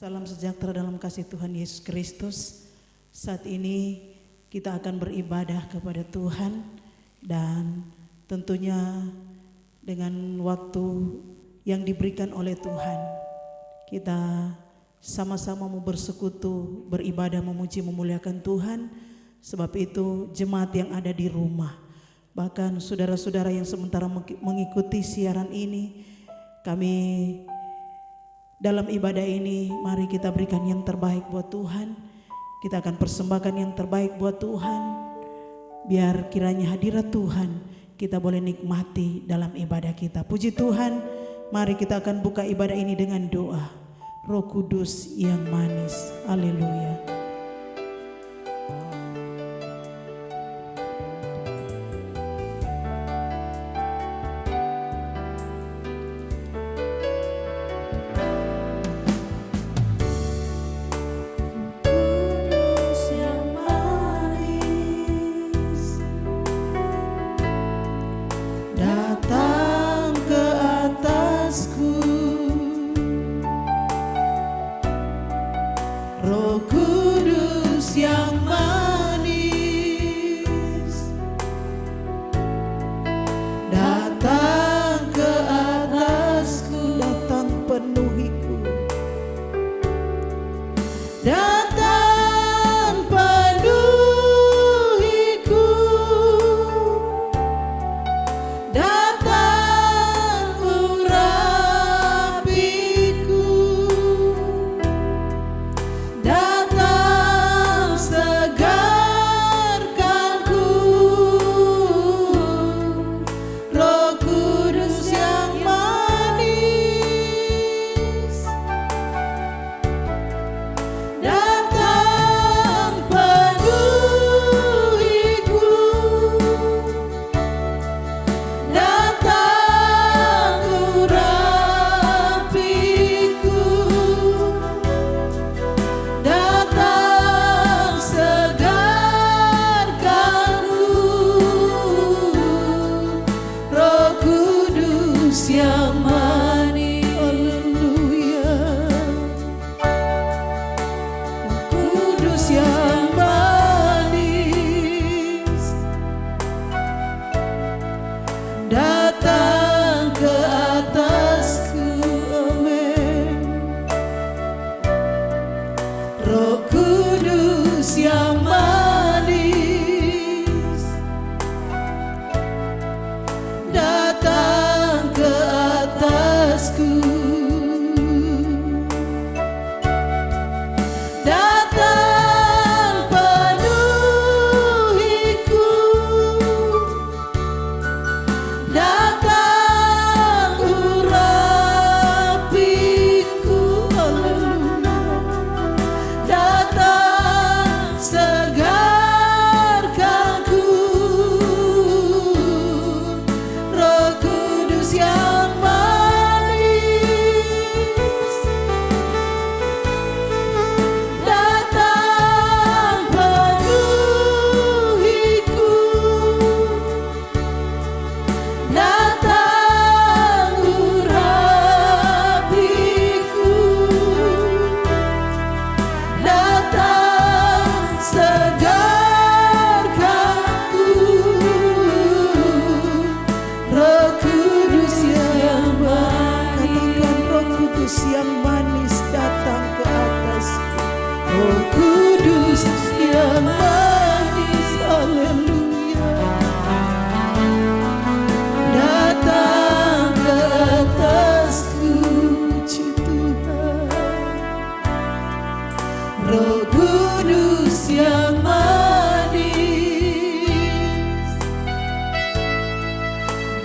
Salam sejahtera dalam kasih Tuhan Yesus Kristus. Saat ini kita akan beribadah kepada Tuhan dan tentunya dengan waktu yang diberikan oleh Tuhan kita sama-sama mau bersekutu, beribadah, memuji, memuliakan Tuhan. Sebab itu jemaat yang ada di rumah, bahkan saudara-saudara yang sementara mengikuti siaran ini, kami dalam ibadah ini mari kita berikan yang terbaik buat Tuhan. Kita akan persembahkan yang terbaik buat Tuhan. Biar kiranya hadirat Tuhan kita boleh nikmati dalam ibadah kita. Puji Tuhan, mari kita akan buka ibadah ini dengan doa. Roh Kudus yang manis, haleluya.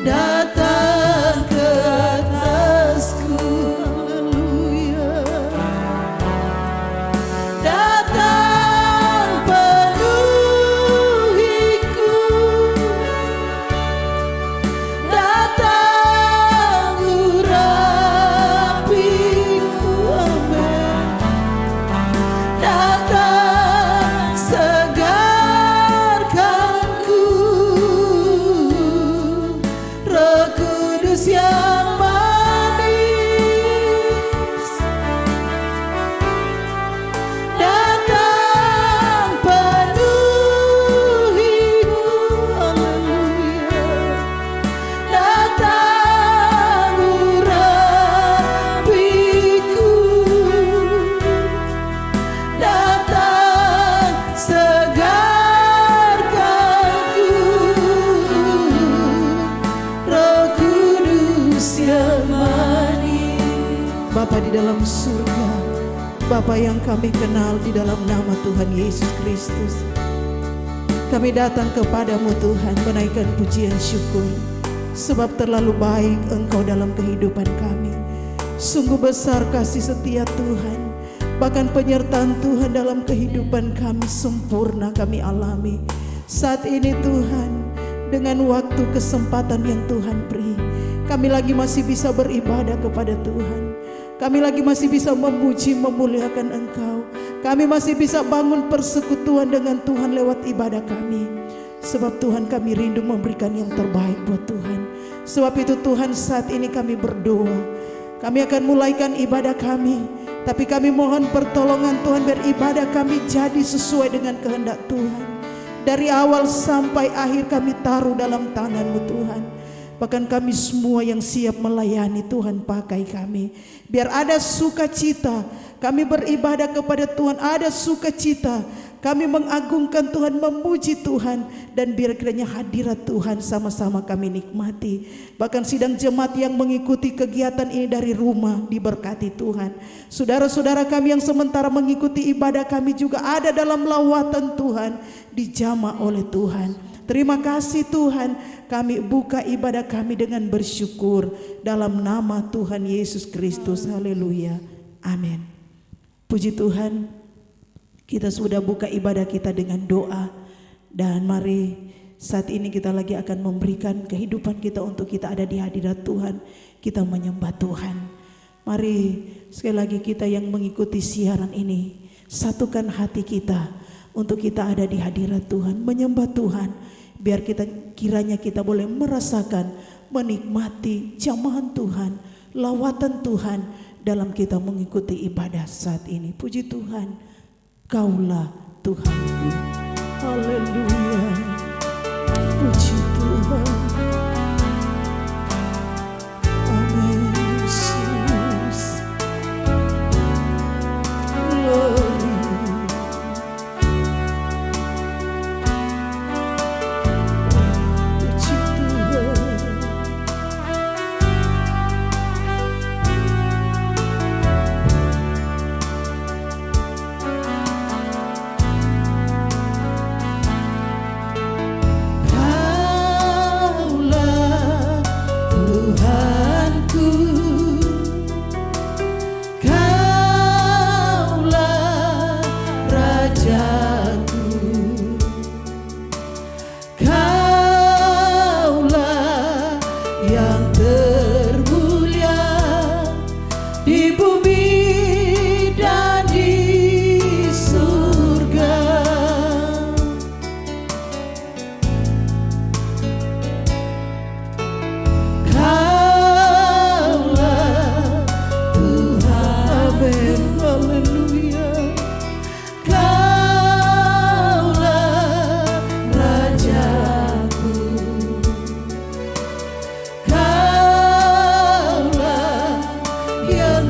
Datang ke atasku, haleluya. Bapa di dalam surga, Bapa yang kami kenal di dalam nama Tuhan Yesus Kristus, kami datang kepadamu Tuhan menaikkan pujian syukur, sebab terlalu baik Engkau dalam kehidupan kami. Sungguh besar kasih setia Tuhan, bahkan penyertaan Tuhan dalam kehidupan kami sempurna kami alami. Saat ini Tuhan, dengan waktu kesempatan yang Tuhan beri, kami lagi masih bisa beribadah kepada Tuhan. Kami lagi masih bisa memuji, memuliakan Engkau. Kami masih bisa bangun persekutuan dengan Tuhan lewat ibadah kami. Sebab Tuhan, kami rindu memberikan yang terbaik buat Tuhan. Sebab itu Tuhan, saat ini kami berdoa. Kami akan mulaikan ibadah kami, tapi kami mohon pertolongan Tuhan, biar ibadah kami jadi sesuai dengan kehendak Tuhan. Dari awal sampai akhir kami taruh dalam tangan-Mu Tuhan. Bahkan kami semua yang siap melayani, Tuhan pakai kami. Biar ada sukacita kami beribadah kepada Tuhan, ada sukacita kami mengagungkan Tuhan, memuji Tuhan. Dan biar kiranya hadirat Tuhan sama-sama kami nikmati. Bahkan sidang jemaat yang mengikuti kegiatan ini dari rumah diberkati Tuhan. Saudara-saudara kami yang sementara mengikuti ibadah kami juga ada dalam lawatan Tuhan, dijamah oleh Tuhan. Terima kasih Tuhan, kami buka ibadah kami dengan bersyukur dalam nama Tuhan Yesus Kristus. Haleluya. Amin. Puji Tuhan, kita sudah buka ibadah kita dengan doa. Dan mari saat ini kita lagi akan memberikan kehidupan kita untuk kita ada di hadirat Tuhan. Kita menyembah Tuhan. Mari sekali lagi kita yang mengikuti siaran ini, satukan hati kita untuk kita ada di hadirat Tuhan, menyembah Tuhan. Biar kiranya kita boleh merasakan, menikmati jamahan Tuhan, lawatan Tuhan dalam kita mengikuti ibadah saat ini. Puji Tuhan, Kaulah Tuhanku. Haleluya. Puji Tuhan. Amin Yesus. Kaulah yang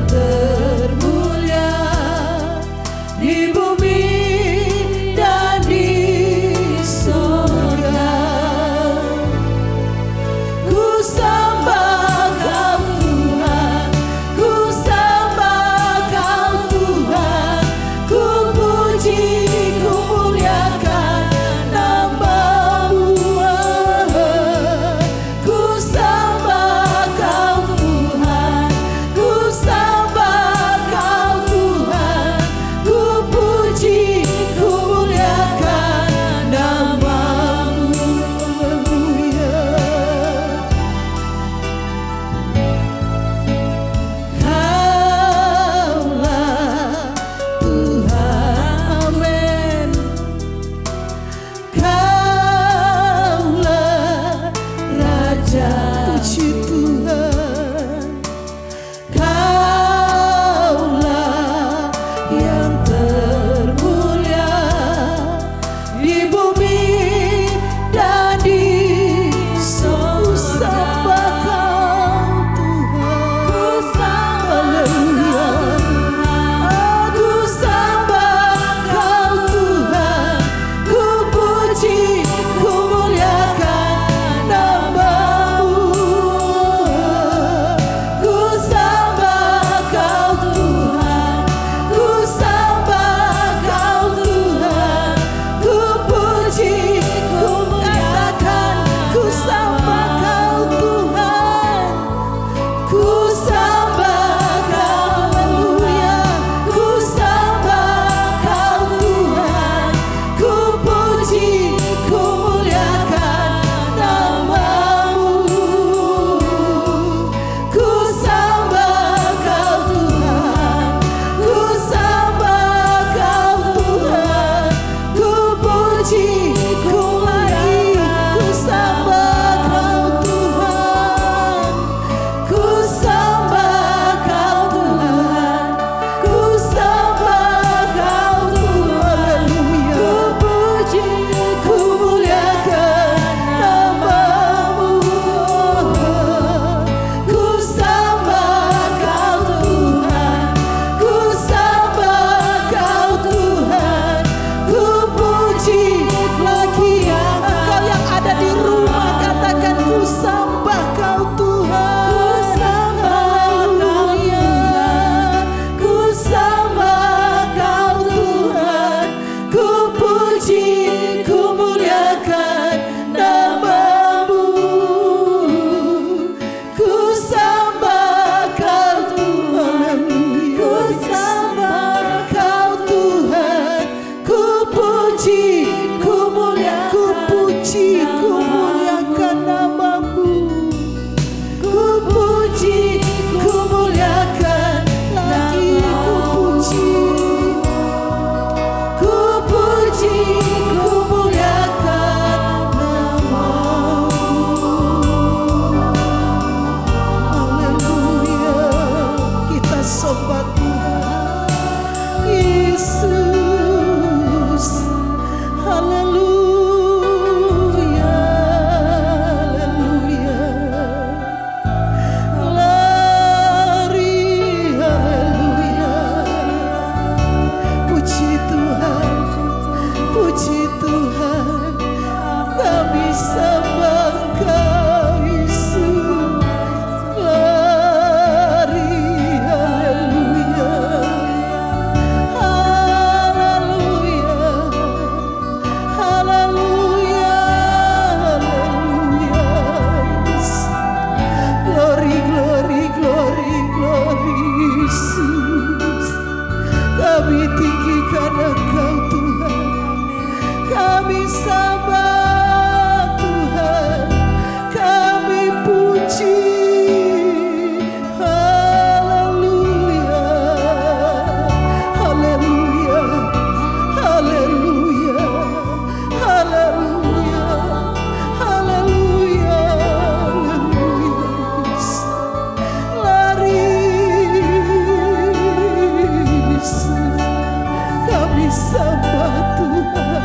sembah Tuhan Yesus. Haleluya, haleluya. Lari, haleluya. Puji Tuhan, puji Tuhan. Kami sembah Engkau Yesus. Lari, haleluya. Haleluya, haleluya, haleluya. Glory, glory, glory, glory Yesus. Kami tinggikan Engkau Tuhan. Kami sembah Tuhan. Kami puji. Haleluya, haleluya, haleluya, haleluya, haleluya, haleluya. Lari Yesus. Kami sembah Tuhan.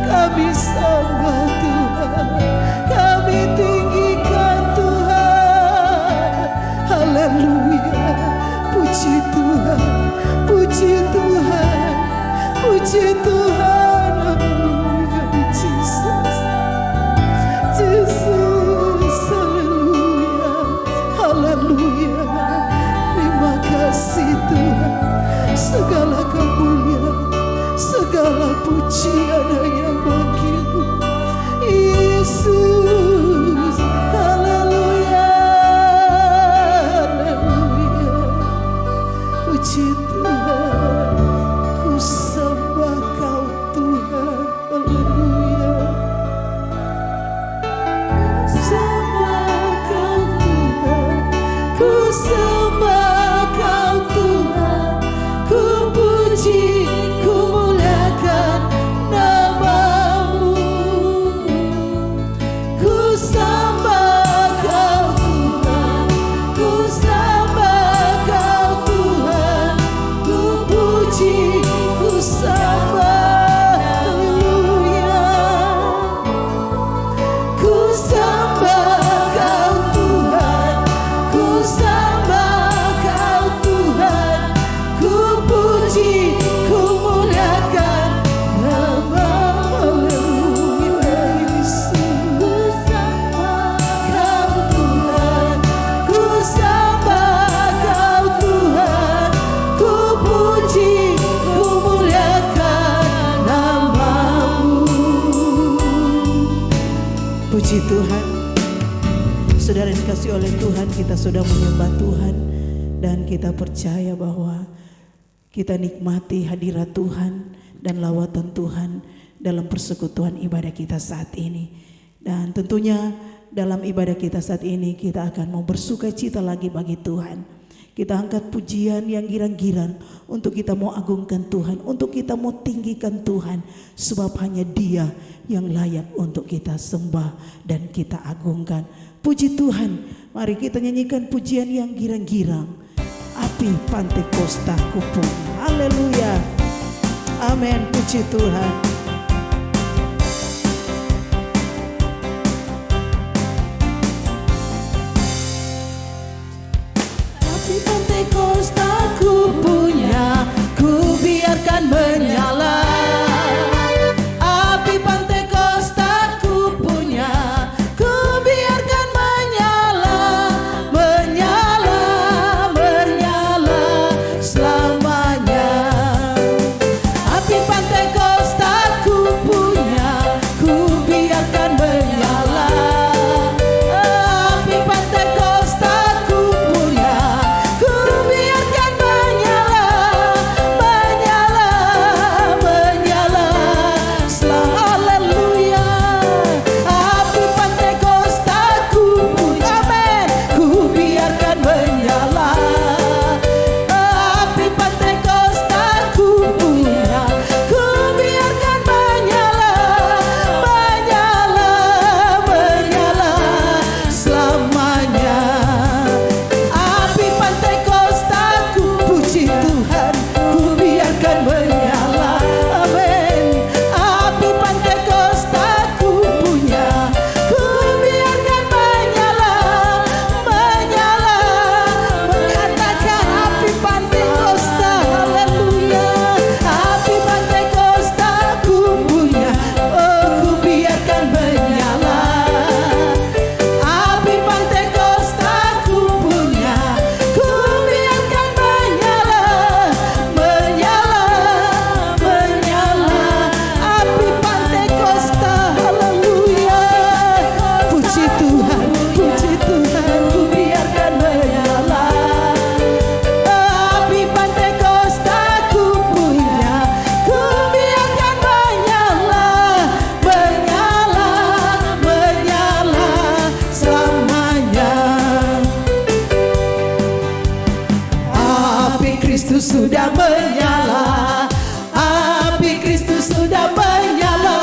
Kami sembah Tuhan. Kami tinggikan Tuhan. Haleluya. Puji Tuhan. Puji Tuhan. Puji Tuhan. Haleluya. Jesus. Jesus. Haleluya. Haleluya. Terima kasih Tuhan. Segala kemuliaan, segala pujian hanya bagi-Mu Yesus. Haleluya, haleluya. Puji Tuhan, ku sembah Kau Tuhan. Haleluya. Sembah Kau Tuhan, ku sembah Kau Tuhan. Ku puji, ku muliakan nama-Mu. Ku sembah Kau Tuhan, ku sembah Kau Tuhan. Ku puji, ku sembah. Haleluya. Ku sembah Kau Tuhan, ku sembah Kau Tuhan. Ku puji, ku muliakan nama-Mu. Haleluya Yesus. Ku sembah Kau Tuhan, ku sembah Kau Tuhan. Ku puji, ku muliakan nama-Mu. Puji Tuhan. Saudara yang dikasihi oleh Tuhan, kita sudah menyembah Tuhan dan kita percaya bahwa kita nikmati hadirat Tuhan dan lawatan Tuhan dalam persekutuan ibadah kita saat ini. Dan tentunya dalam ibadah kita saat ini kita akan mau bersukacita lagi bagi Tuhan. Kita angkat pujian yang girang-girang untuk kita mau agungkan Tuhan, untuk kita mau tinggikan Tuhan, sebab hanya Dia yang layak untuk kita sembah dan kita agungkan. Puji Tuhan, mari kita nyanyikan pujian yang girang-girang. Api Pantekosta Kupung. Haleluya. Amin. Puji Tuhan. Api Pantekosta ku punya, ku biarkan menyala. Api Pantekosta ku punya, ku biarkan menyala, menyala, menyala selamanya. Api Pantekosta Kristus sudah menyala, api Kristus sudah menyala.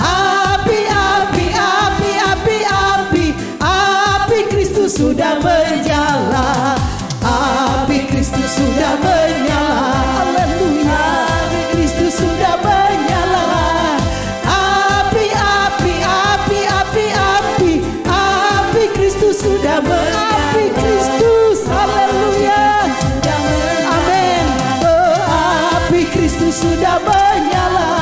Api, api, api, api, api, api Kristus sudah menyala. Api Kristus sudah menyala. Haleluya. Api Kristus sudah menyala. Api, api, api, api, api, api Kristus sudah menyala. Api Kristus, haleluya. Amin. Oh, api Kristus sudah menyala.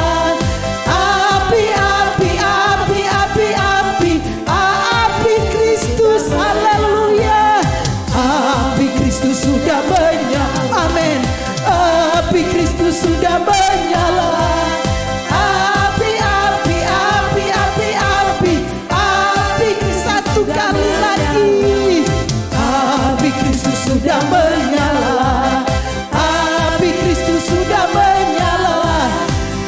Api, api, api, api, api, api Kristus, haleluya. Api Kristus sudah menyala. Amin. Api Kristus sudah menyala. Api, api, api, api, api, api satu kali lagi. Api Kristus sudah menyala. Api Kristus sudah menyala.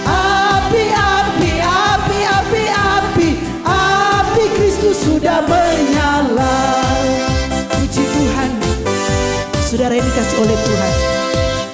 Api, api, api, api, api, api Kristus sudah menyala. Puji Tuhan. Saudara yang dikasih oleh Tuhan,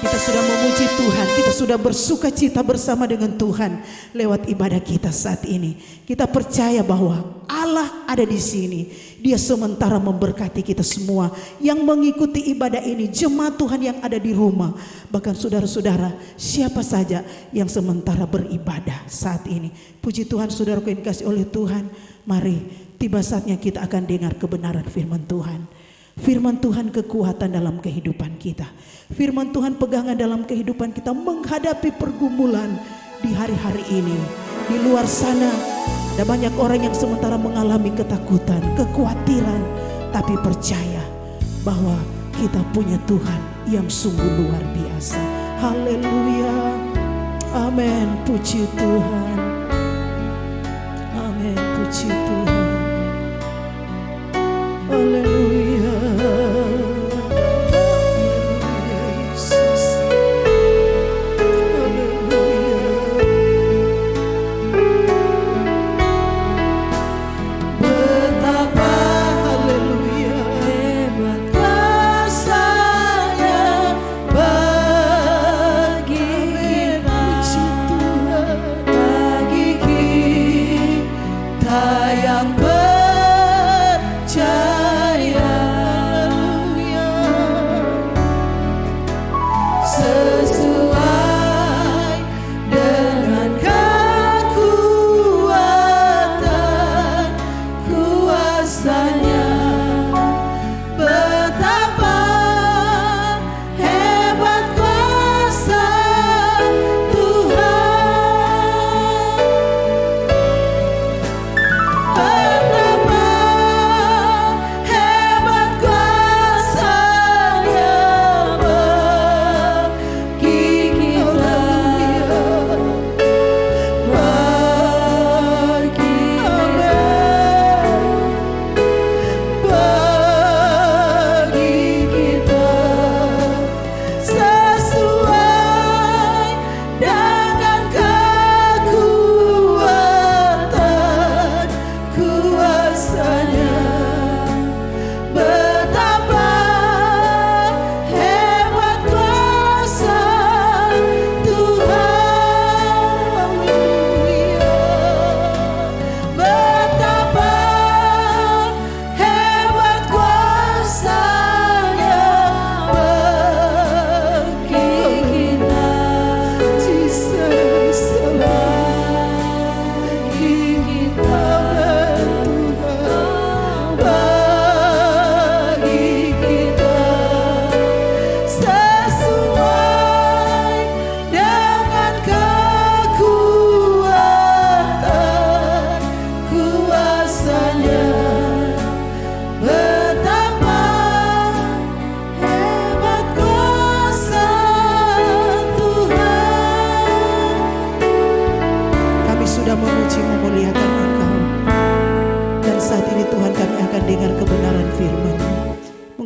kita sudah memuji Tuhan, kita sudah bersuka cita bersama dengan Tuhan lewat ibadah kita saat ini. Kita percaya bahwa Allah ada di sini. Dia sementara memberkati kita semua yang mengikuti ibadah ini, jemaat Tuhan yang ada di rumah, bahkan saudara-saudara siapa saja yang sementara beribadah saat ini. Puji Tuhan, saudaraku yang dikasih oleh Tuhan, mari tiba saatnya kita akan dengar kebenaran firman Tuhan. Firman Tuhan kekuatan dalam kehidupan kita. Firman Tuhan pegangan dalam kehidupan kita menghadapi pergumulan di hari-hari ini. Di luar sana ada banyak orang yang sementara mengalami ketakutan, kekhawatiran, tapi percaya bahwa kita punya Tuhan yang sungguh luar biasa. Haleluya. Amin. Puji Tuhan. Amin. Puji Tuhan. Haleluya.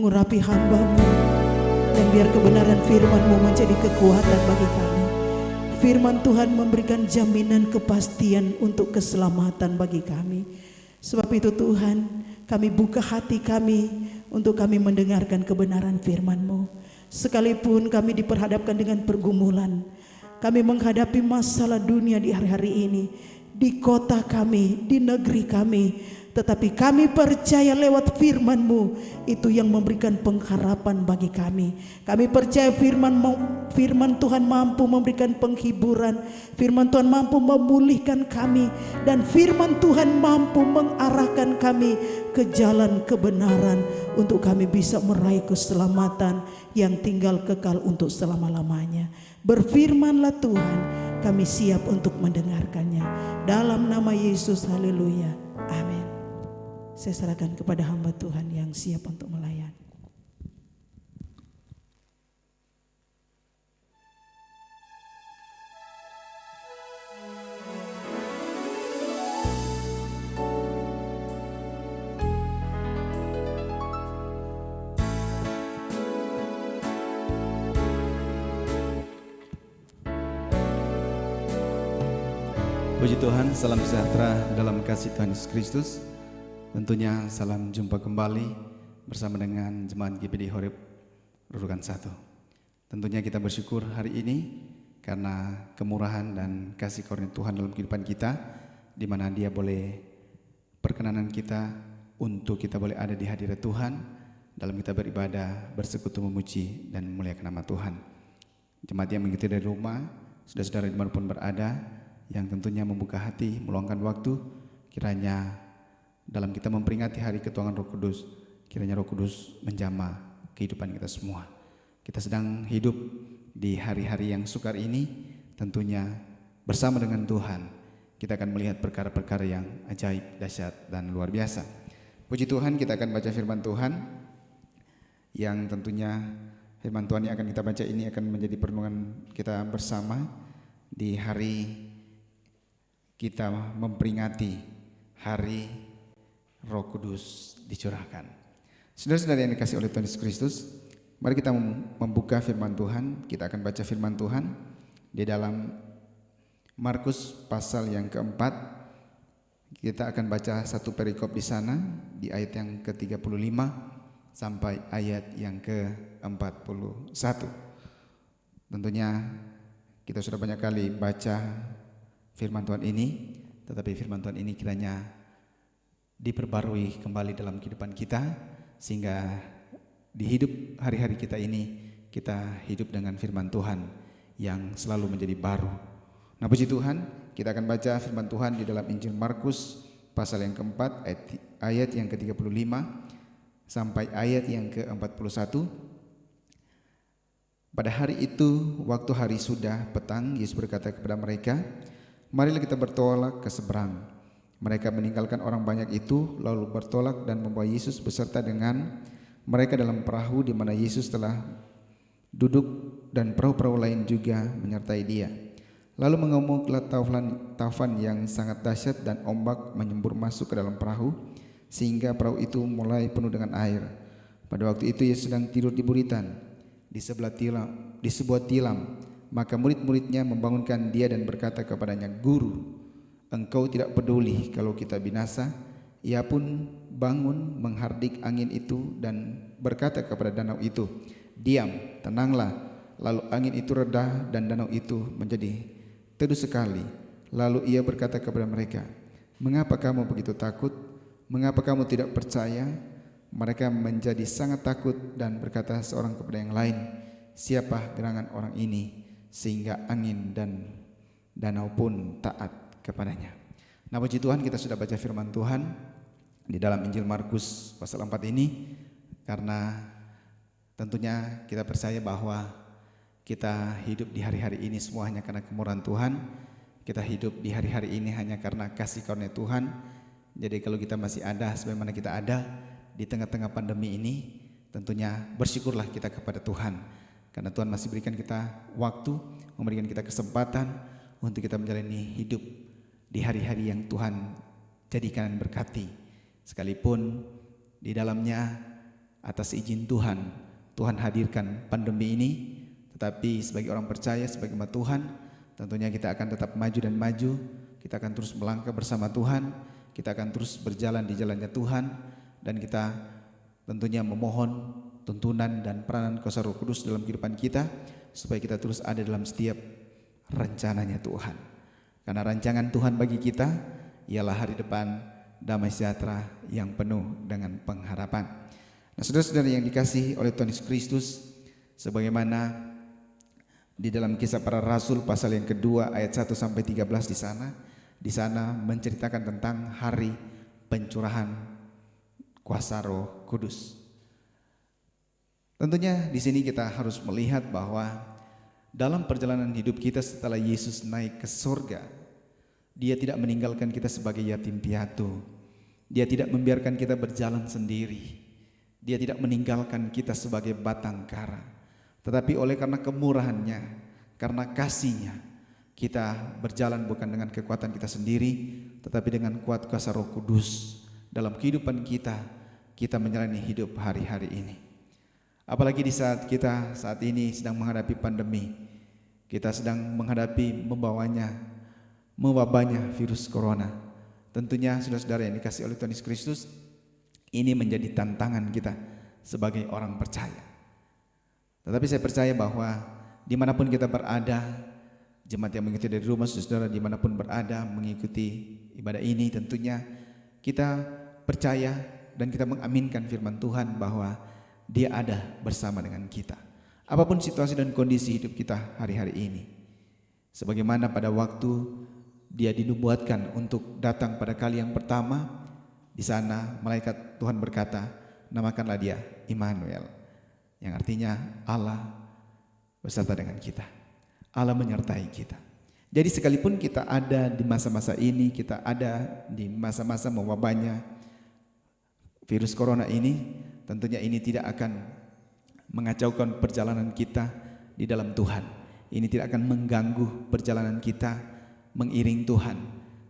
mengurapi hamba-Mu, dan biar kebenaran firman-Mu menjadi kekuatan bagi kami. Firman Tuhan memberikan jaminan kepastian untuk keselamatan bagi kami. Sebab itu Tuhan, kami buka hati kami untuk kami mendengarkan kebenaran firman-Mu. Sekalipun kami diperhadapkan dengan pergumulan, kami menghadapi masalah dunia di hari-hari ini, di kota kami, di negeri kami, tetapi kami percaya lewat firman-Mu itu yang memberikan pengharapan bagi kami. Kami percaya firman Tuhan mampu memberikan penghiburan, firman Tuhan mampu memulihkan kami, dan firman Tuhan mampu mengarahkan kami ke jalan kebenaran untuk kami bisa meraih keselamatan yang tinggal kekal untuk selama-lamanya. Berfirmanlah Tuhan, kami siap untuk mendengarkannya. Dalam nama Yesus, haleluya, amin. Saya serahkan kepada hamba Tuhan yang siap untuk melayani. Puji Tuhan, salam sejahtera dalam kasih Tuhan Yesus Kristus. Tentunya salam jumpa kembali bersama dengan Jemaat GPD Horeb Rurukan 1. Tentunya kita bersyukur hari ini karena kemurahan dan kasih karunia Tuhan dalam kehidupan kita, di mana Dia boleh perkenanan kita untuk kita boleh ada di hadirat Tuhan dalam kita beribadah, bersekutu, memuji dan memuliakan nama Tuhan. Jemaat yang mengikuti dari rumah, saudara-saudara dimanapun berada, yang tentunya membuka hati, meluangkan waktu, kiranya dalam kita memperingati hari ketuhanan Roh Kudus, kiranya Roh Kudus menjamah kehidupan kita semua. Kita sedang hidup di hari-hari yang sukar ini, tentunya bersama dengan Tuhan kita akan melihat perkara-perkara yang ajaib, dahsyat dan luar biasa. Puji Tuhan, kita akan baca firman Tuhan yang tentunya firman Tuhan yang akan kita baca ini akan menjadi perenungan kita bersama di hari kita memperingati hari Roh Kudus dicurahkan. Saudara-saudara yang dikasihi oleh Tuhan Yesus Kristus, mari kita membuka firman Tuhan. Kita akan baca firman Tuhan di dalam Markus pasal yang keempat. Kita akan baca satu perikop di sana, di ayat yang ke-35 sampai ayat yang ke-41. Tentunya kita sudah banyak kali baca firman Tuhan ini, tetapi firman Tuhan ini kiranya diperbarui kembali dalam kehidupan kita, sehingga di hidup hari-hari kita ini kita hidup dengan firman Tuhan yang selalu menjadi baru. Nah, puji Tuhan, kita akan baca firman Tuhan di dalam Injil Markus pasal yang keempat ayat yang ke-35 sampai ayat yang ke-41. Pada hari itu, waktu hari sudah petang, Yesus berkata kepada mereka, "Marilah kita bertolak ke seberang." Mereka meninggalkan orang banyak itu, lalu bertolak dan membawa Yesus beserta dengan mereka dalam perahu di mana Yesus telah duduk, dan perahu-perahu lain juga menyertai Dia. Lalu mengamuklah taufan yang sangat dahsyat dan ombak menyembur masuk ke dalam perahu, sehingga perahu itu mulai penuh dengan air. Pada waktu itu Yesus sedang tidur di buritan di sebuah tilam. Maka murid-muridnya membangunkan Dia dan berkata kepadanya, "Guru, Engkau tidak peduli kalau kita binasa?" Ia pun bangun menghardik angin itu dan berkata kepada danau itu, "Diam, tenanglah." Lalu angin itu reda dan danau itu menjadi teduh sekali. Lalu Ia berkata kepada mereka, "Mengapa kamu begitu takut? Mengapa kamu tidak percaya?" Mereka menjadi sangat takut dan berkata seorang kepada yang lain, "Siapa gerangan orang ini sehingga angin dan danau pun taat kepadanya?" Nah, puji Tuhan, kita sudah baca firman Tuhan di dalam Injil Markus pasal 4 ini, karena tentunya kita percaya bahwa kita hidup di hari-hari ini semua hanya karena kemurahan Tuhan. Kita hidup di hari-hari ini hanya karena kasih karunia Tuhan. Jadi kalau kita masih ada sebagaimana kita ada di tengah-tengah pandemi ini, tentunya bersyukurlah kita kepada Tuhan, karena Tuhan masih berikan kita waktu, memberikan kita kesempatan untuk kita menjalani hidup di hari-hari yang Tuhan jadikan berkati. Sekalipun di dalamnya atas izin Tuhan, Tuhan hadirkan pandemi ini, tetapi sebagai orang percaya, sebagai umat Tuhan, tentunya kita akan tetap maju dan maju. Kita akan terus melangkah bersama Tuhan, kita akan terus berjalan di jalannya Tuhan, dan kita tentunya memohon tuntunan dan peranan kuasa Roh Kudus dalam kehidupan kita, supaya kita terus ada dalam setiap rencananya Tuhan. Karena rancangan Tuhan bagi kita ialah hari depan damai sejahtera yang penuh dengan pengharapan. Nah, saudara-saudara yang dikasihi oleh Tuhan Yesus Kristus, sebagaimana di dalam Kisah Para Rasul pasal yang kedua ayat 1 sampai 13 di sana menceritakan tentang hari pencurahan kuasa Roh Kudus. Tentunya di sini kita harus melihat bahwa dalam perjalanan hidup kita setelah Yesus naik ke surga, Dia tidak meninggalkan kita sebagai yatim piatu. Dia tidak membiarkan kita berjalan sendiri. Dia tidak meninggalkan kita sebagai batang kara. Tetapi oleh karena kemurahannya, karena kasihnya, kita berjalan bukan dengan kekuatan kita sendiri, tetapi dengan kuat kuasa Roh Kudus dalam kehidupan kita, kita menjalani hidup hari-hari ini. Apalagi di saat kita saat ini sedang menghadapi pandemi, kita sedang menghadapi mewabahnya virus corona. Tentunya saudara-saudara yang dikasihi oleh Tuhan Yesus Kristus, ini menjadi tantangan kita sebagai orang percaya. Tetapi saya percaya bahwa dimanapun kita berada, jemaat yang mengikuti dari rumah, saudara dimanapun berada mengikuti ibadah ini, tentunya kita percaya dan kita mengaminkan firman Tuhan bahwa Dia ada bersama dengan kita. Apapun situasi dan kondisi hidup kita hari-hari ini. Sebagaimana pada waktu Dia dinubuatkan untuk datang pada kali yang pertama, di sana malaikat Tuhan berkata, namakanlah Dia Immanuel, yang artinya Allah beserta dengan kita. Allah menyertai kita. Jadi sekalipun kita ada di masa-masa ini, kita ada di masa-masa mewabahnya virus corona ini, tentunya ini tidak akan mengacaukan perjalanan kita di dalam Tuhan. Ini tidak akan mengganggu perjalanan kita mengiring Tuhan.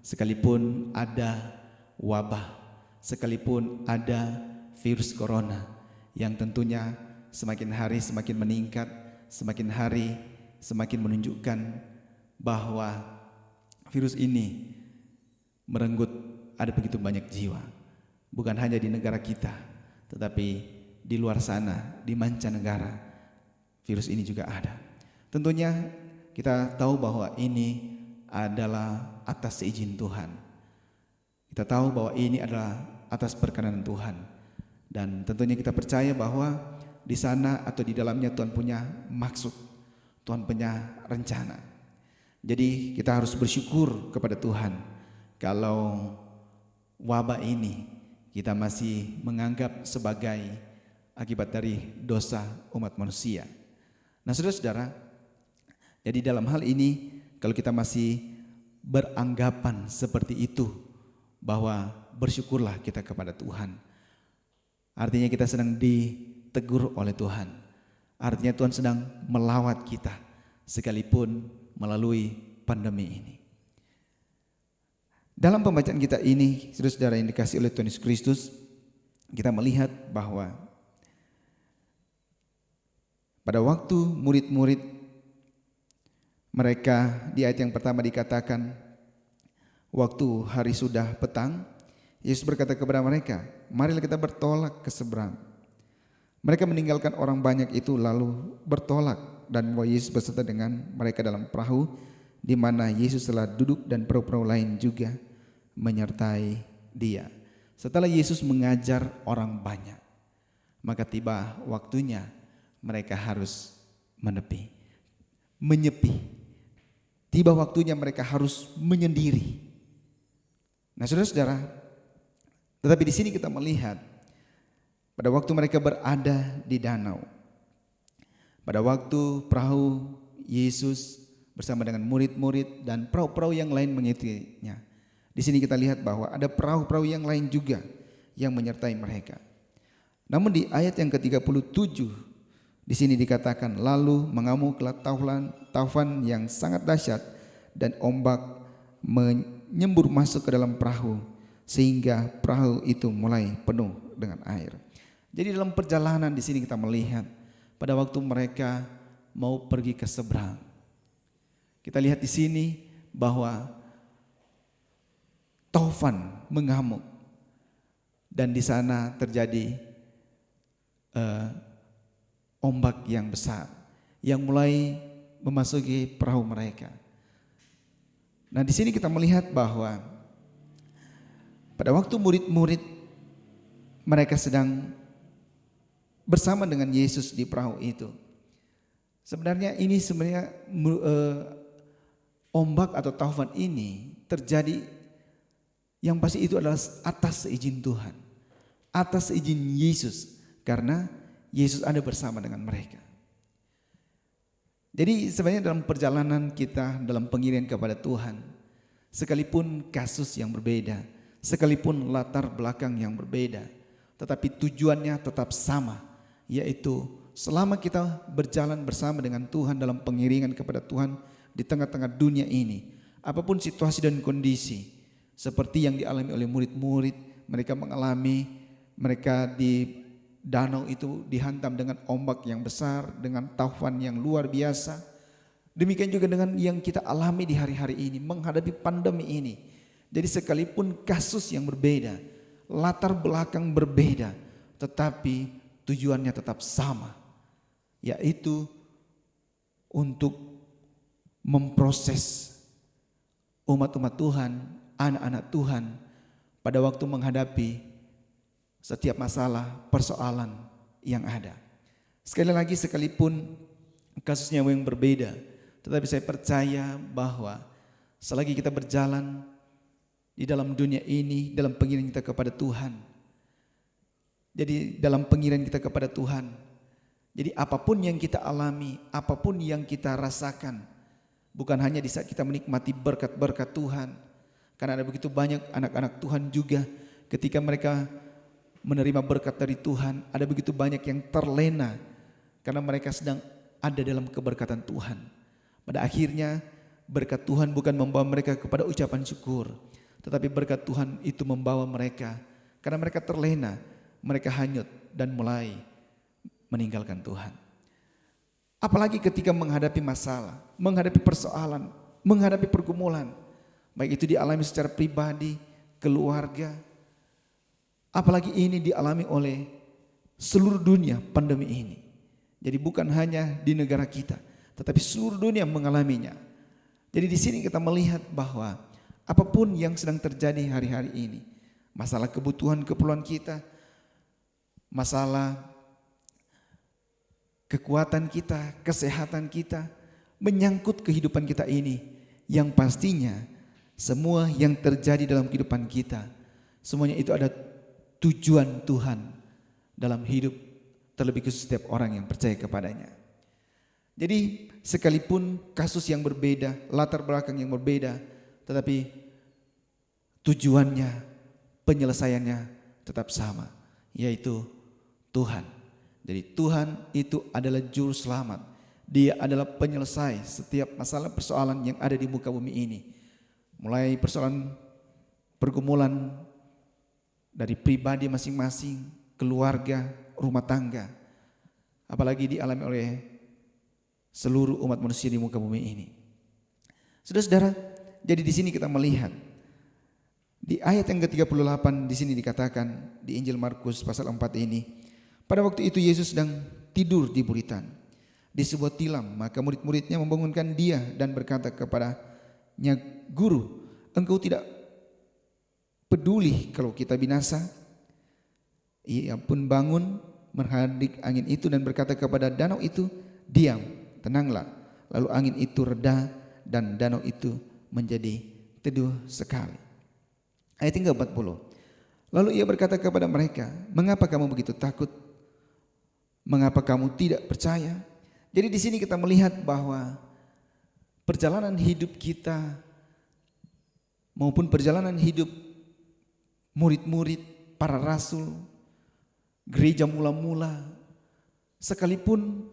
Sekalipun ada wabah, sekalipun ada virus corona yang tentunya semakin hari semakin meningkat, semakin hari semakin menunjukkan bahwa virus ini merenggut ada begitu banyak jiwa. Bukan hanya di negara kita, tetapi di luar sana, di mancanegara, virus ini juga ada. Tentunya kita tahu bahwa ini adalah atas izin Tuhan. Kita tahu bahwa ini adalah atas perkenan Tuhan. Dan tentunya kita percaya bahwa di sana atau di dalamnya Tuhan punya maksud, Tuhan punya rencana. Jadi kita harus bersyukur kepada Tuhan kalau wabah ini kita masih menganggap sebagai akibat dari dosa umat manusia. Nah, saudara-saudara, jadi dalam hal ini kalau kita masih beranggapan seperti itu, bahwa bersyukurlah kita kepada Tuhan, artinya kita sedang ditegur oleh Tuhan. Artinya Tuhan sedang melawat kita sekalipun melalui pandemi ini. Dalam pembacaan kita ini, saudara-saudara yang dikasihi oleh Tuhan Yesus Kristus, kita melihat bahwa pada waktu murid-murid mereka di ayat yang pertama dikatakan, waktu hari sudah petang, Yesus berkata kepada mereka, marilah kita bertolak ke seberang. Mereka meninggalkan orang banyak itu lalu bertolak, dan membawa Yesus beserta dengan mereka dalam perahu, di mana Yesus telah duduk dan perahu-perahu lain juga menyertai Dia. Setelah Yesus mengajar orang banyak, maka tiba waktunya mereka harus menyepi. Tiba waktunya mereka harus menyendiri. Nah, saudara-saudara, tetapi di sini kita melihat pada waktu mereka berada di danau, pada waktu perahu Yesus bersama dengan murid-murid dan perahu-perahu yang lain mengikutinya. Di sini kita lihat bahwa ada perahu-perahu yang lain juga yang menyertai mereka. Namun di ayat yang ke-37 di sini dikatakan, lalu mengamuklah taufan yang sangat dahsyat dan ombak menyembur masuk ke dalam perahu sehingga perahu itu mulai penuh dengan air. Jadi dalam perjalanan di sini kita melihat pada waktu mereka mau pergi ke seberang, kita lihat di sini bahwa taufan mengamuk dan di sana terjadi ombak yang besar yang mulai memasuki perahu mereka. Nah, di sini kita melihat bahwa pada waktu murid-murid mereka sedang bersama dengan Yesus di perahu itu. Sebenarnya ini ombak atau taufan ini terjadi yang pasti itu adalah atas izin Tuhan, atas izin Yesus, karena Yesus ada bersama dengan mereka. Jadi sebenarnya dalam perjalanan kita dalam pengirian kepada Tuhan, sekalipun kasus yang berbeda, sekalipun latar belakang yang berbeda, tetapi tujuannya tetap sama, yaitu selama kita berjalan bersama dengan Tuhan dalam pengiringan kepada Tuhan di tengah-tengah dunia ini, apapun situasi dan kondisi, seperti yang dialami oleh murid-murid, mereka di danau itu dihantam dengan ombak yang besar, dengan taufan yang luar biasa. Demikian juga dengan yang kita alami di hari-hari ini, menghadapi pandemi ini. Jadi sekalipun kasus yang berbeda, latar belakang berbeda, tetapi tujuannya tetap sama, yaitu untuk memproses umat-umat Tuhan, anak-anak Tuhan pada waktu menghadapi setiap masalah, persoalan yang ada. Sekali lagi, sekalipun kasusnya yang berbeda, tetapi saya percaya bahwa selagi kita berjalan di dalam dunia ini, dalam pengirian kita kepada Tuhan, jadi dalam pengirian kita kepada Tuhan, jadi apapun yang kita alami, apapun yang kita rasakan, bukan hanya di saat kita menikmati berkat-berkat Tuhan, karena ada begitu banyak anak-anak Tuhan juga ketika mereka menerima berkat dari Tuhan, ada begitu banyak yang terlena karena mereka sedang ada dalam keberkatan Tuhan. Pada akhirnya berkat Tuhan bukan membawa mereka kepada ucapan syukur, tetapi berkat Tuhan itu membawa mereka karena mereka terlena, mereka hanyut dan mulai meninggalkan Tuhan. Apalagi ketika menghadapi masalah, menghadapi persoalan, menghadapi pergumulan, baik itu dialami secara pribadi, keluarga, apalagi ini dialami oleh seluruh dunia pandemi ini. Jadi bukan hanya di negara kita, tetapi seluruh dunia mengalaminya. Jadi di sini kita melihat bahwa apapun yang sedang terjadi hari-hari ini, masalah kebutuhan keperluan kita, masalah kekuatan kita, kesehatan kita, menyangkut kehidupan kita ini, yang pastinya semua yang terjadi dalam kehidupan kita, semuanya itu ada tujuan Tuhan dalam hidup, terlebih khusus setiap orang yang percaya kepadanya. Jadi sekalipun kasus yang berbeda, latar belakang yang berbeda, tetapi tujuannya, penyelesaiannya tetap sama, yaitu Tuhan. Jadi Tuhan itu adalah juru selamat. Dia adalah penyelesai setiap masalah persoalan yang ada di muka bumi ini. Mulai persoalan pergumulan dari pribadi masing-masing, keluarga, rumah tangga, apalagi dialami oleh seluruh umat manusia di muka bumi ini. Saudara-saudara, jadi di sini kita melihat di ayat yang ke-38 di sini dikatakan di Injil Markus pasal 4 ini, pada waktu itu Yesus sedang tidur di buritan di sebuah tilam, maka murid-muridnya membangunkan dia dan berkata kepadanya, "Guru, engkau tidak peduli kalau kita binasa?" Ia pun bangun, menghadik angin itu dan berkata kepada danau itu, "Diam, tenanglah." Lalu angin itu reda dan danau itu menjadi teduh sekali. Ayat 40. Lalu ia berkata kepada mereka, "Mengapa kamu begitu takut? Mengapa kamu tidak percaya?" Jadi di sini kita melihat bahwa perjalanan hidup kita maupun perjalanan hidup murid-murid, para rasul, gereja mula-mula, sekalipun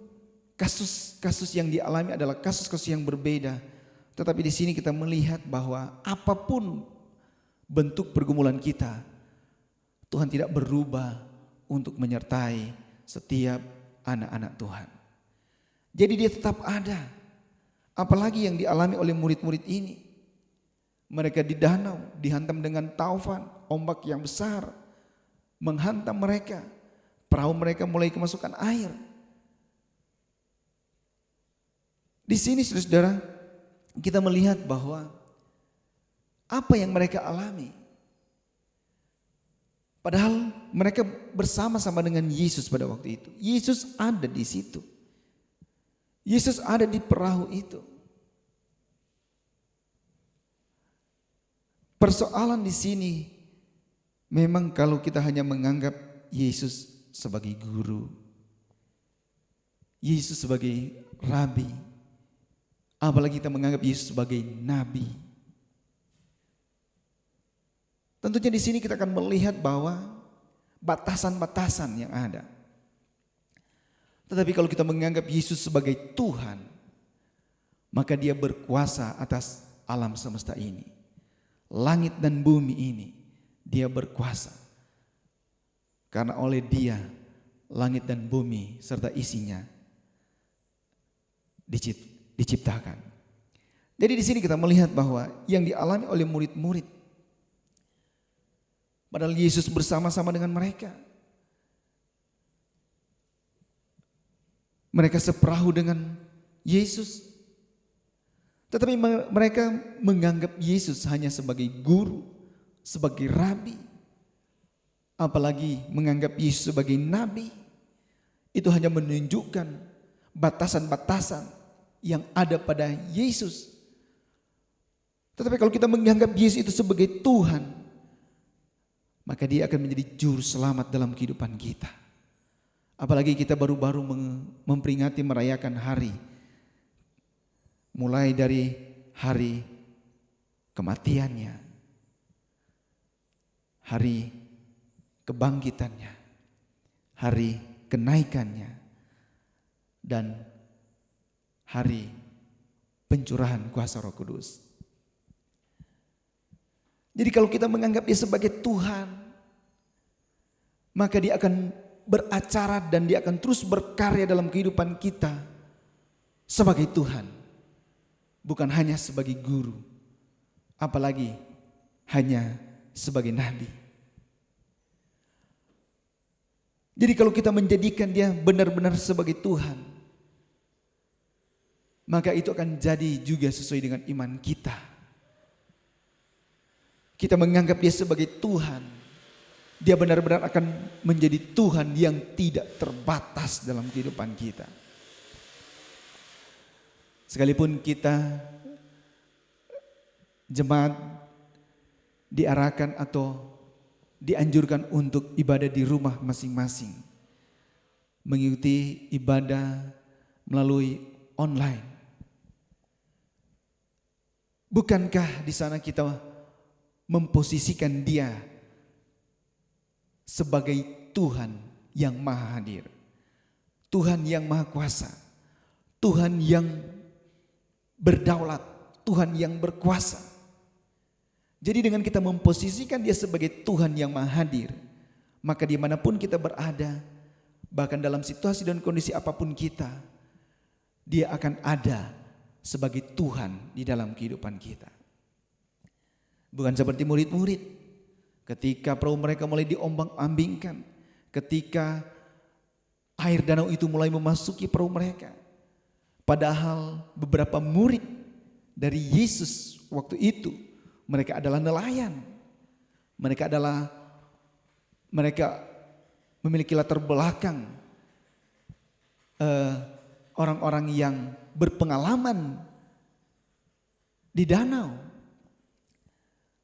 kasus-kasus yang dialami adalah kasus-kasus yang berbeda, tetapi di sini kita melihat bahwa apapun bentuk pergumulan kita, Tuhan tidak berubah untuk menyertai setiap anak-anak Tuhan. Jadi dia tetap ada. Apalagi yang dialami oleh murid-murid ini. Mereka di danau dihantam dengan taufan, ombak yang besar menghantam mereka. Perahu mereka mulai kemasukan air. Di sini saudara, kita melihat bahwa apa yang mereka alami, padahal mereka bersama-sama dengan Yesus pada waktu itu. Yesus ada di situ. Yesus ada di perahu itu. Persoalan di sini memang kalau kita hanya menganggap Yesus sebagai guru, Yesus sebagai rabi, apalagi kita menganggap Yesus sebagai nabi. Tentunya di sini kita akan melihat bahwa batasan-batasan yang ada. Tetapi kalau kita menganggap Yesus sebagai Tuhan, maka Dia berkuasa atas alam semesta ini. Langit dan bumi ini Dia berkuasa. Karena oleh Dia langit dan bumi serta isinya diciptakan. Jadi di sini kita melihat bahwa yang dialami oleh murid-murid, padahal Yesus bersama-sama dengan mereka. Mereka seperahu dengan Yesus. Tetapi mereka menganggap Yesus hanya sebagai guru, sebagai rabi. Apalagi menganggap Yesus sebagai nabi. Itu hanya menunjukkan batasan-batasan yang ada pada Yesus. Tetapi kalau kita menganggap Yesus itu sebagai Tuhan, maka Dia akan menjadi juru selamat dalam kehidupan kita. Apalagi kita baru-baru memperingati merayakan hari, mulai dari hari kematiannya, hari kebangkitannya, hari kenaikannya, dan hari pencurahan kuasa Roh Kudus. Jadi kalau kita menganggap Dia sebagai Tuhan, maka Dia akan beracara dan Dia akan terus berkarya dalam kehidupan kita sebagai Tuhan. Bukan hanya sebagai guru, apalagi hanya sebagai nabi. Jadi kalau kita menjadikan Dia benar-benar sebagai Tuhan, maka itu akan jadi juga sesuai dengan iman kita. Kita menganggap Dia sebagai Tuhan, Dia benar-benar akan menjadi Tuhan yang tidak terbatas dalam kehidupan kita. Sekalipun kita jemaat diarahkan atau dianjurkan untuk ibadah di rumah masing-masing, mengikuti ibadah melalui online. Bukankah di sana kita memposisikan Dia sebagai Tuhan yang maha hadir, Tuhan yang maha kuasa, Tuhan yang berdaulat, Tuhan yang berkuasa. Jadi dengan kita memposisikan Dia sebagai Tuhan yang maha hadir, maka dimanapun kita berada, bahkan dalam situasi dan kondisi apapun kita, Dia akan ada sebagai Tuhan di dalam kehidupan kita. Bukan seperti murid-murid ketika perahu mereka mulai diombang-ambingkan, ketika air danau itu mulai memasuki perahu mereka. Padahal beberapa murid dari Yesus waktu itu, mereka adalah nelayan. Mereka memiliki latar belakang orang-orang yang berpengalaman di danau.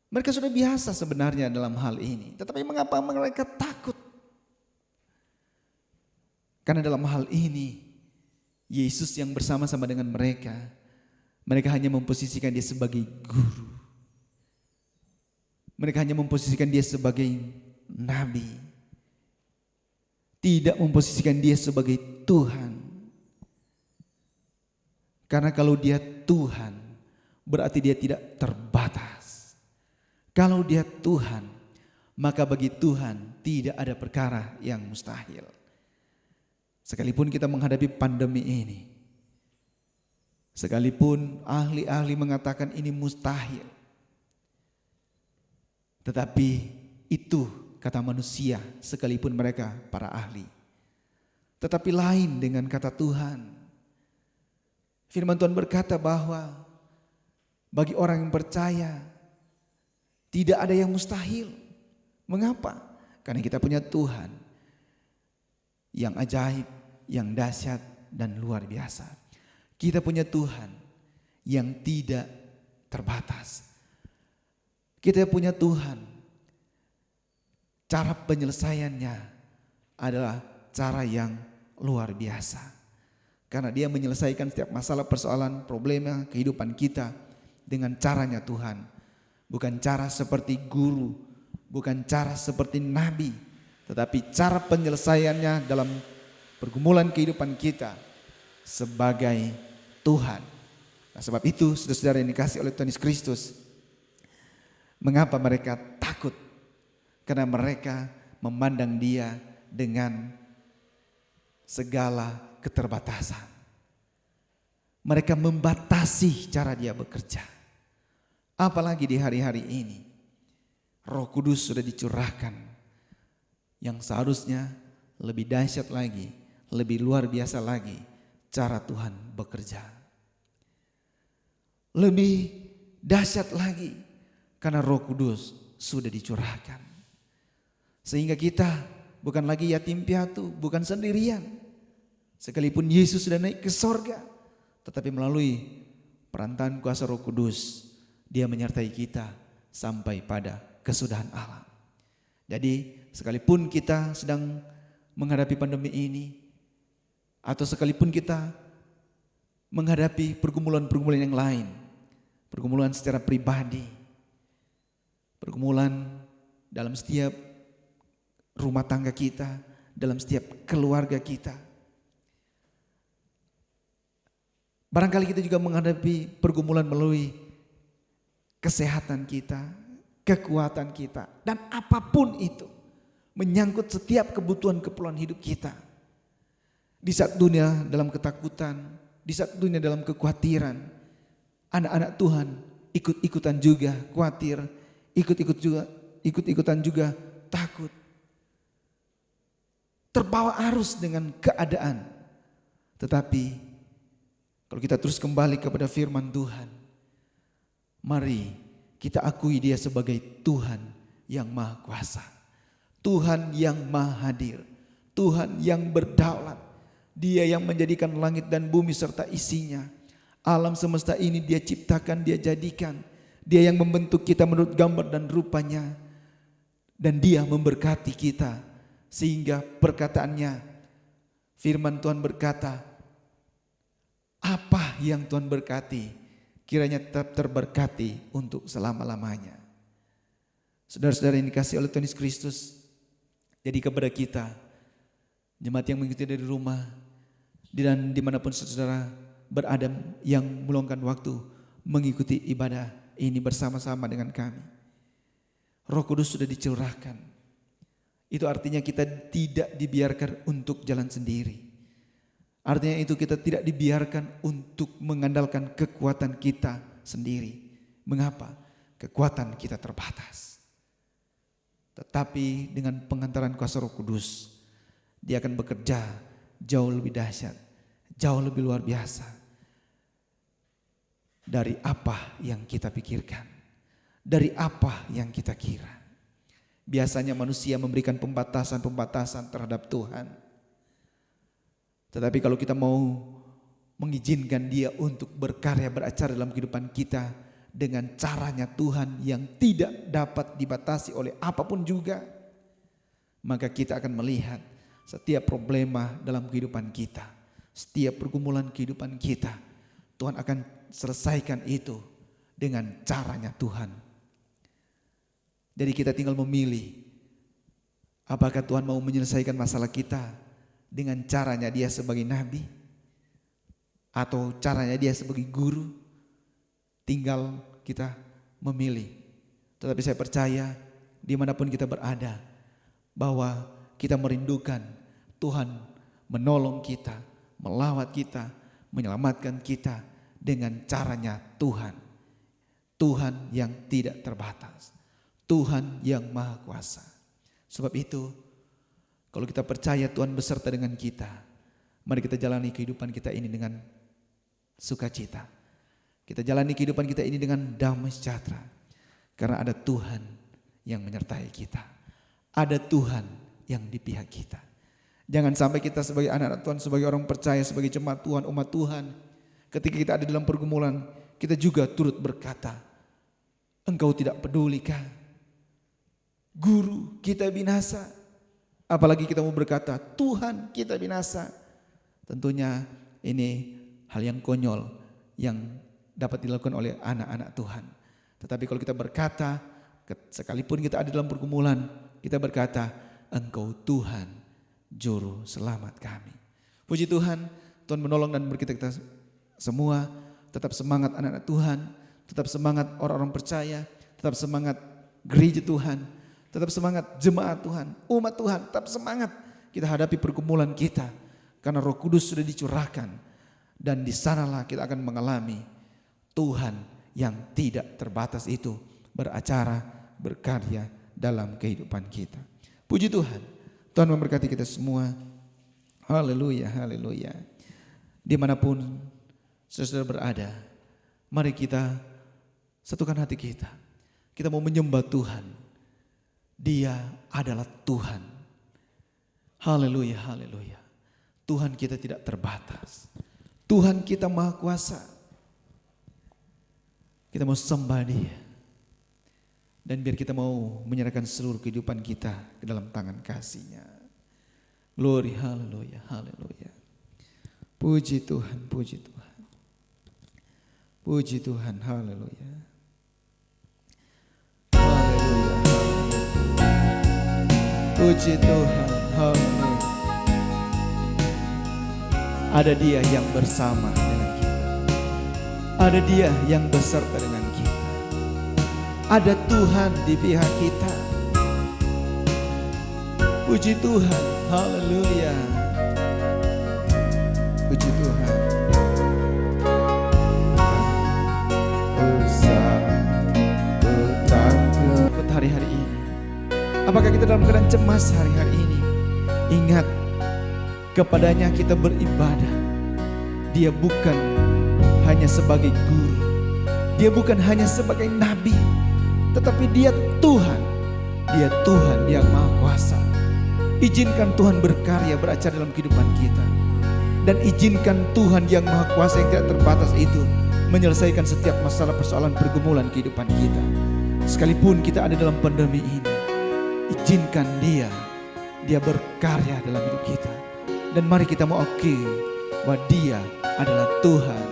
Mereka sudah biasa sebenarnya dalam hal ini. Tetapi mengapa mereka takut? Karena dalam hal ini Yesus yang bersama-sama dengan mereka hanya memposisikan Dia sebagai guru. Mereka hanya memposisikan Dia sebagai nabi. Tidak memposisikan Dia sebagai Tuhan. Karena kalau Dia Tuhan, berarti Dia tidak terbatas. Kalau Dia Tuhan, maka bagi Tuhan tidak ada perkara yang mustahil. Sekalipun kita menghadapi pandemi ini, sekalipun ahli-ahli mengatakan ini mustahil, tetapi itu kata manusia sekalipun mereka para ahli. Tetapi lain dengan kata Tuhan. Firman Tuhan berkata bahwa bagi orang yang percaya tidak ada yang mustahil. Mengapa? Karena kita punya Tuhan yang ajaib, yang dahsyat dan luar biasa. Kita punya Tuhan yang tidak terbatas. Kita punya Tuhan, cara penyelesaiannya adalah cara yang luar biasa. Karena dia menyelesaikan setiap masalah, persoalan, problema kehidupan kita dengan caranya Tuhan. Bukan cara seperti guru, bukan cara seperti nabi, tetapi cara penyelesaiannya dalam pergumulan kehidupan kita sebagai Tuhan. Nah, sebab itu saudara-saudara yang dikasihi oleh Tuhan Yesus Kristus, mengapa mereka takut? Karena mereka memandang dia dengan segala keterbatasan. Mereka membatasi cara dia bekerja. Apalagi di hari-hari ini, Roh Kudus sudah dicurahkan yang seharusnya lebih dahsyat lagi, lebih luar biasa lagi cara Tuhan bekerja. Lebih dahsyat lagi karena Roh Kudus sudah dicurahkan. Sehingga kita bukan lagi yatim piatu, bukan sendirian. Sekalipun Yesus sudah naik ke sorga, tetapi melalui perantaraan kuasa Roh Kudus, dia menyertai kita sampai pada kesudahan alam. Jadi sekalipun kita sedang menghadapi pandemi ini, atau sekalipun kita menghadapi pergumulan-pergumulan yang lain, pergumulan secara pribadi, pergumulan dalam setiap rumah tangga kita, dalam setiap keluarga kita. Barangkali kita juga menghadapi pergumulan melalui kesehatan kita, kekuatan kita, dan apapun itu menyangkut setiap kebutuhan hidup kita. Di saat dunia dalam ketakutan, di saat dunia dalam kekhawatiran, anak-anak Tuhan ikut-ikutan juga khawatir, ikut-ikutan juga takut. Terbawa arus dengan keadaan. Tetapi kalau kita terus kembali kepada firman Tuhan, mari kita akui dia sebagai Tuhan yang Maha Kuasa, Tuhan yang Maha Hadir, Tuhan yang berdaulat. Dia yang menjadikan langit dan bumi serta isinya. Alam semesta ini dia ciptakan, dia jadikan. Dia yang membentuk kita menurut gambar dan rupanya. Dan dia memberkati kita. Sehingga perkataannya, firman Tuhan berkata, apa yang Tuhan berkati, kiranya tetap terberkati untuk selama-lamanya. Saudara-saudara yang dikasihi oleh Tuhan Yesus Kristus, jadi kepada kita, jemaat yang mengikuti dari rumah, dan dimanapun saudara berada yang meluangkan waktu mengikuti ibadah ini bersama-sama dengan kami, Roh Kudus sudah dicurahkan. Itu artinya kita tidak dibiarkan untuk jalan sendiri. Artinya itu kita tidak dibiarkan untuk mengandalkan kekuatan kita sendiri. Mengapa? Kekuatan kita terbatas. Tetapi dengan pengantaran kuasa Roh Kudus, dia akan bekerja jauh lebih dahsyat, jauh lebih luar biasa dari apa yang kita pikirkan, dari apa yang kita kira. Biasanya manusia memberikan pembatasan-pembatasan terhadap Tuhan. Tetapi kalau kita mau mengizinkan dia untuk berkarya, beracara dalam kehidupan kita dengan caranya Tuhan yang tidak dapat dibatasi oleh apapun juga, maka kita akan melihat setiap problema dalam kehidupan kita, setiap pergumulan kehidupan kita, Tuhan akan selesaikan itu dengan caranya Tuhan. Jadi kita tinggal memilih, apakah Tuhan mau menyelesaikan masalah kita dengan caranya dia sebagai nabi, atau caranya dia sebagai guru. Tinggal kita memilih. Tetapi saya percaya dimanapun kita berada, bahwa kita merindukan Tuhan menolong kita, melawat kita, menyelamatkan kita dengan caranya Tuhan. Tuhan yang tidak terbatas, Tuhan yang Maha Kuasa. Sebab itu, kalau kita percaya Tuhan beserta dengan kita, mari kita jalani kehidupan kita ini dengan sukacita. Kita jalani kehidupan kita ini dengan damai sejahtera. Karena ada Tuhan yang menyertai kita. Ada Tuhan yang di pihak kita. Jangan sampai kita sebagai anak-anak Tuhan, sebagai orang percaya, sebagai jemaat Tuhan, umat Tuhan, ketika kita ada dalam pergumulan, kita juga turut berkata, engkau tidak pedulikah? Guru kita binasa. Apalagi kita mau berkata, Tuhan kita binasa. Tentunya ini hal yang konyol yang dapat dilakukan oleh anak-anak Tuhan. Tetapi kalau kita berkata, sekalipun kita ada dalam pergumulan, kita berkata, engkau Tuhan, juru selamat kami. Puji Tuhan, Tuhan menolong dan berkata kita semua tetap semangat anak-anak Tuhan, tetap semangat orang-orang percaya, tetap semangat gereja Tuhan, tetap semangat jemaat Tuhan, umat Tuhan, tetap semangat kita hadapi pergumulan kita. Karena Roh Kudus sudah dicurahkan dan di sanalah kita akan mengalami Tuhan yang tidak terbatas itu beracara, berkarya dalam kehidupan kita. Puji Tuhan. Tuhan memberkati kita semua. Haleluya, haleluya. Dimanapun saudara berada, mari kita satukan hati kita. Kita mau menyembah Tuhan. Dia adalah Tuhan. Haleluya, haleluya. Tuhan kita tidak terbatas. Tuhan kita maha kuasa. Kita mau sembah Dia. Dan biar kita mau menyerahkan seluruh kehidupan kita ke dalam tangan kasih-Nya. Glory, haleluya, haleluya. Puji Tuhan, puji Tuhan. Puji Tuhan, haleluya. Haleluya, haleluya. Puji Tuhan, haleluya. Ada Dia yang bersama dengan kita. Ada Dia yang beserta dengan kita. Ada Tuhan di pihak kita. Puji Tuhan, haleluya. Puji Tuhan. Ikut hari-hari ini. Apakah kita dalam keadaan cemas hari-hari ini? Ingat, kepadanya kita beribadah. Dia bukan hanya sebagai guru. Dia bukan hanya sebagai nabi. Tetapi Dia Tuhan. Dia Tuhan yang maha kuasa. Izinkan Tuhan berkarya beracara dalam kehidupan kita. Dan izinkan Tuhan yang maha kuasa yang tidak terbatas itu menyelesaikan setiap masalah persoalan pergumulan kehidupan kita. Sekalipun kita ada dalam pandemi ini, izinkan Dia berkarya dalam hidup kita. Dan mari kita mau akui bahwa Dia adalah Tuhan.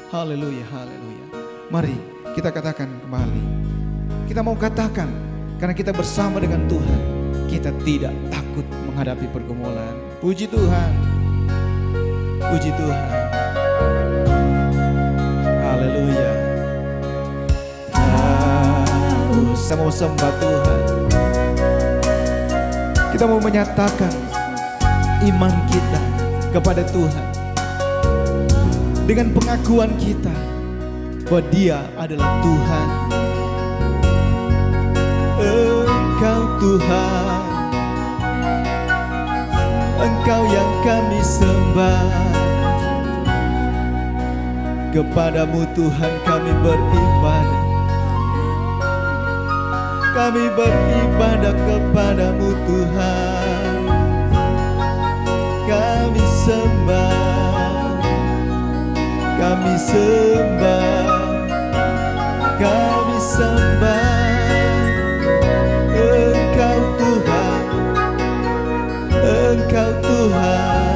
Haleluya, haleluya. Mari kita katakan kembali. Kita mau katakan, karena kita bersama dengan Tuhan, kita tidak takut menghadapi pergumulan. Puji Tuhan. Puji Tuhan. Haleluya. Kita mau sembah Tuhan. Kita mau menyatakan iman kita kepada Tuhan. Dengan pengakuan kita bahwa Dia adalah Tuhan. Engkau Tuhan, Engkau yang kami sembah. Kepadamu Tuhan kami beribadah. Kami beribadah kepadamu Tuhan. Kami sembah. Kami sembah. Kami sembah. Engkau Tuhan, Engkau Tuhan.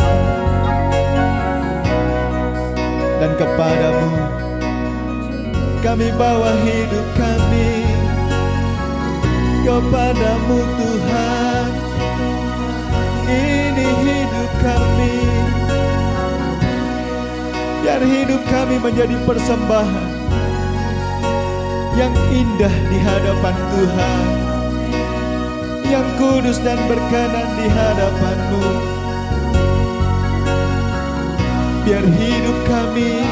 Dan kepadamu kami bawa hidup kami. Kepadamu Tuhan, ini hidup kami. Biar hidup kami menjadi persembahan yang indah di hadapan Tuhan, yang kudus dan berkenan di hadapan-Mu. Biar hidup kami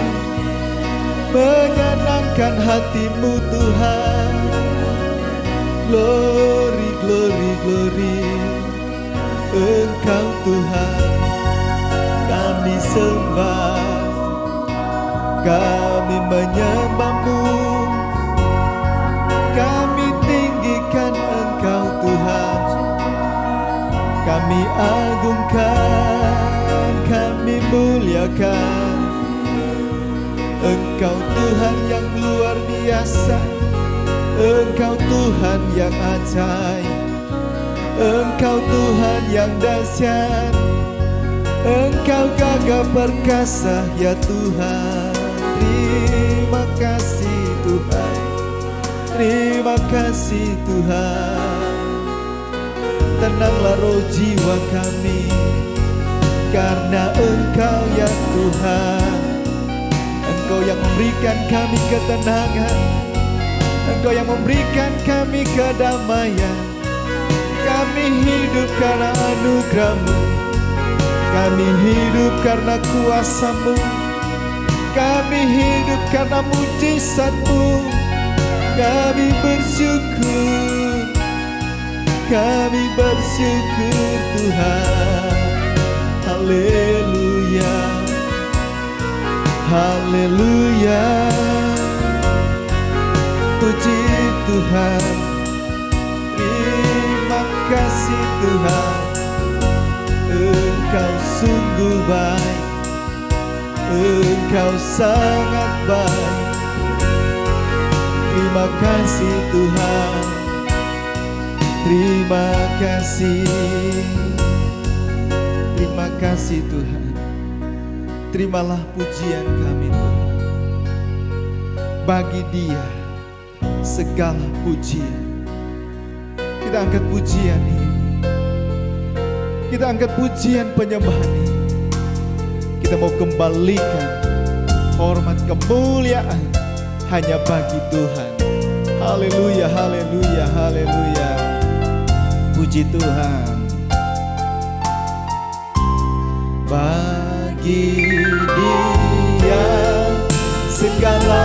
menyenangkan hati-Mu Tuhan. Glory, glory, glory. Engkau Tuhan kami sembah. Kami menyembah-Mu, kami tinggikan Engkau Tuhan. Kami agungkan, kami muliakan Engkau Tuhan yang luar biasa. Engkau Tuhan yang ajaib, Engkau Tuhan yang dahsyat, Engkau gagah perkasa ya Tuhan. Terima kasih Tuhan, terima kasih Tuhan. Tenanglah roh jiwa kami, karena Engkau ya Tuhan. Engkau yang memberikan kami ketenangan, Engkau yang memberikan kami kedamaian. Kami hidup karena anugerah-Mu, kami hidup karena kuasa-Mu, kami hidup karena mujizat-Mu. Kami bersyukur, kami bersyukur Tuhan. Haleluya, haleluya. Puji Tuhan, terima kasih Tuhan. Engkau sungguh baik, Engkau sangat baik. Terima kasih Tuhan, terima kasih. Terima kasih Tuhan. Terimalah pujian kami Tuhan. Bagi Dia segala pujian. Kita angkat pujian ini, kita angkat pujian penyembahan ini. Kita mau kembalikan hormat kemuliaan hanya bagi Tuhan. Haleluya, haleluya, haleluya. Puji Tuhan. Bagi Dia segala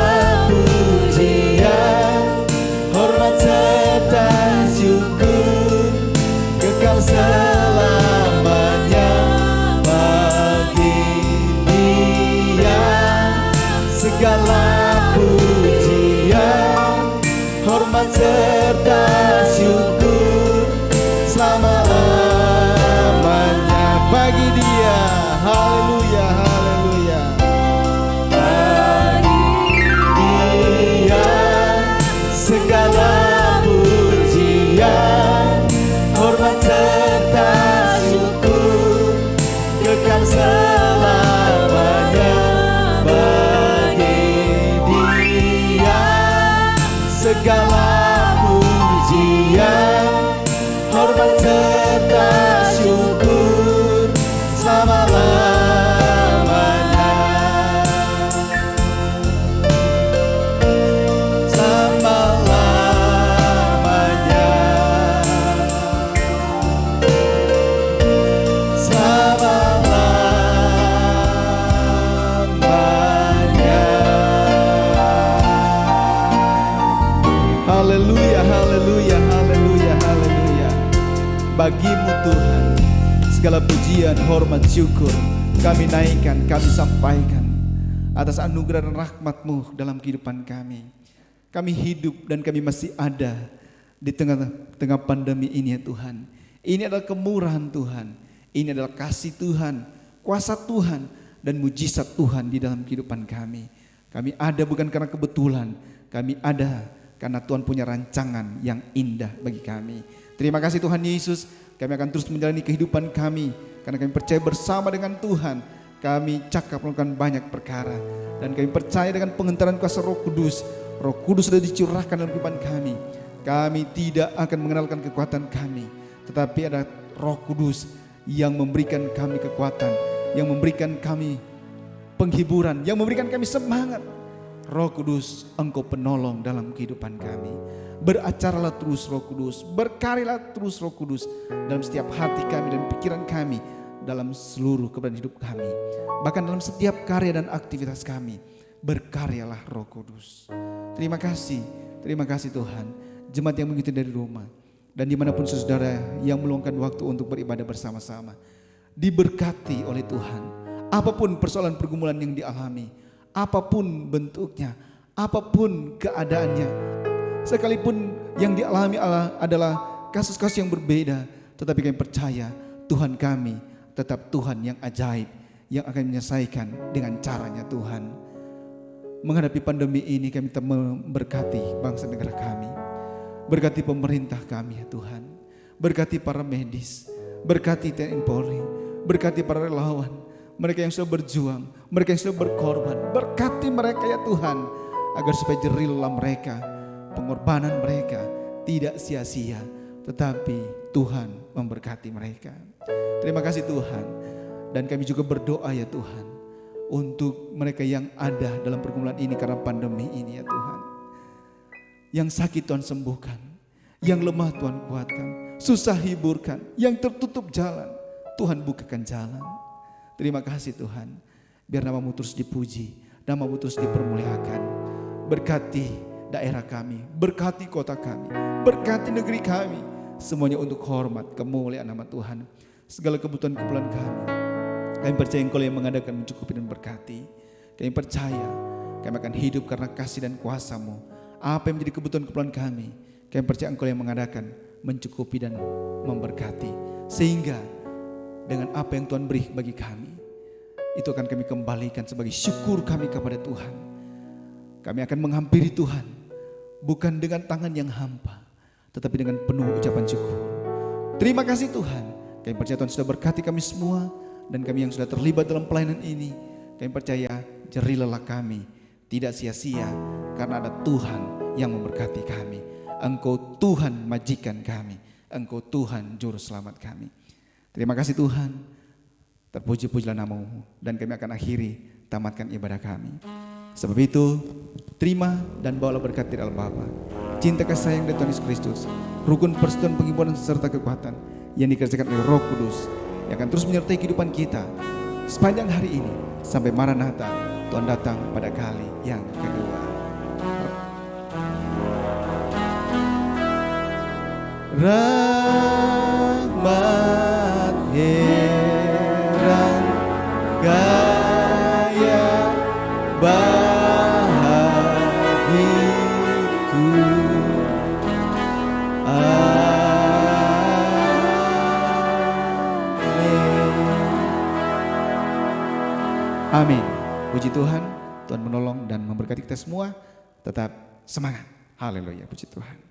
pujian, hormat serta syukur kekal selamanya. Bagi Dia segala pujian, hormat serta syukur selama-lamanya. Bagi Dia, haleluya, haleluya. Bagi Dia segala pujian, hormat serta syukur kekal selamanya. Bagi Dia segala pujian, hormat serta syukur selama-lamanya. Selama-lamanya. Selama-lamanya. Haleluya, haleluya, haleluya, haleluya. Bagi-Mu Tuhan segala pujian, hormat, syukur kami naikkan, kami sampaikan atas anugerah dan rahmat-Mu dalam kehidupan kami. Kami hidup dan kami masih ada di tengah-tengah pandemi ini ya Tuhan. Ini adalah kemurahan Tuhan, ini adalah kasih Tuhan, kuasa Tuhan dan mujizat Tuhan di dalam kehidupan kami. Kami ada bukan karena kebetulan, kami ada karena Tuhan punya rancangan yang indah bagi kami. Terima kasih Tuhan Yesus, kami akan terus menjalani kehidupan kami karena kami percaya bersama dengan Tuhan. Kami cakap melakukan banyak perkara dan kami percaya dengan pengentaran kuasa Roh Kudus. Roh Kudus sudah dicurahkan dalam kehidupan kami. Kami tidak akan mengenalkan kekuatan kami, tetapi ada Roh Kudus yang memberikan kami kekuatan, yang memberikan kami penghiburan, yang memberikan kami semangat. Roh Kudus, Engkau penolong dalam kehidupan kami. Beracaralah terus Roh Kudus, berkaryalah terus Roh Kudus dalam setiap hati kami dan pikiran kami, dalam seluruh keberadaan hidup kami, bahkan dalam setiap karya dan aktivitas kami. Berkaryalah Roh Kudus. Terima kasih Tuhan. Jemaat yang mengikuti dari rumah dan dimanapun saudara yang meluangkan waktu untuk beribadah bersama-sama, diberkati oleh Tuhan. Apapun persoalan pergumulan yang dialami, apapun bentuknya, apapun keadaannya. Sekalipun yang dialami adalah kasus-kasus yang berbeda, tetapi kami percaya Tuhan kami tetap Tuhan yang ajaib, yang akan menyelesaikan dengan caranya Tuhan. Menghadapi pandemi ini kami tetap memberkati bangsa negara kami. Berkati pemerintah kami ya Tuhan. Berkati para medis, berkati TNI Polri, berkati para relawan, mereka yang sudah berjuang, mereka yang sudah berkorban. Berkati mereka ya Tuhan, agar supaya jerih lelah mereka, pengorbanan mereka tidak sia-sia, tetapi Tuhan memberkati mereka. Terima kasih Tuhan. Dan kami juga berdoa ya Tuhan, untuk mereka yang ada dalam pergumulan ini karena pandemi ini ya Tuhan. Yang sakit Tuhan sembuhkan, yang lemah Tuhan kuatkan, susah hiburkan, yang tertutup jalan Tuhan bukakan jalan. Terima kasih Tuhan, biar nama-Mu terus dipuji, nama-Mu terus dipermuliakan. Berkati daerah kami, berkati kota kami, berkati negeri kami, semuanya untuk hormat kemuliaan nama Tuhan. Segala kebutuhan-kebutuhan kami percaya Engkau yang mengadakan, mencukupi dan berkati. Kami percaya kami akan hidup karena kasih dan kuasa-Mu. Apa yang menjadi kebutuhan-kebutuhan kami percaya Engkau yang mengadakan, mencukupi dan memberkati. Sehingga dengan apa yang Tuhan beri bagi kami, itu akan kami kembalikan sebagai syukur kami kepada Tuhan. Kami akan menghampiri Tuhan bukan dengan tangan yang hampa, tetapi dengan penuh ucapan syukur. Terima kasih Tuhan. Kami percaya Tuhan sudah berkati kami semua, dan kami yang sudah terlibat dalam pelayanan ini, kami percaya jerih lelah kami tidak sia-sia karena ada Tuhan yang memberkati kami. Engkau Tuhan majikan kami, Engkau Tuhan juru selamat kami. Terima kasih Tuhan, terpuji-pujilah nama-Mu, dan kami akan akhiri tamatkan ibadah kami. Sebab itu, terima dan bawalah berkat dari Allah Bapa, cinta kasih sayang dari Tuhan Yesus Kristus, rukun persekutuan penghiburan serta kekuatan yang dikerjakan oleh Roh Kudus, yang akan terus menyertai kehidupan kita sepanjang hari ini sampai Maranatha, Tuhan datang pada kali yang kedua. Rahmat heran gaya bahagiku, amin. Puji Tuhan, Tuhan menolong dan memberkati kita semua. Tetap semangat. Haleluya, puji Tuhan.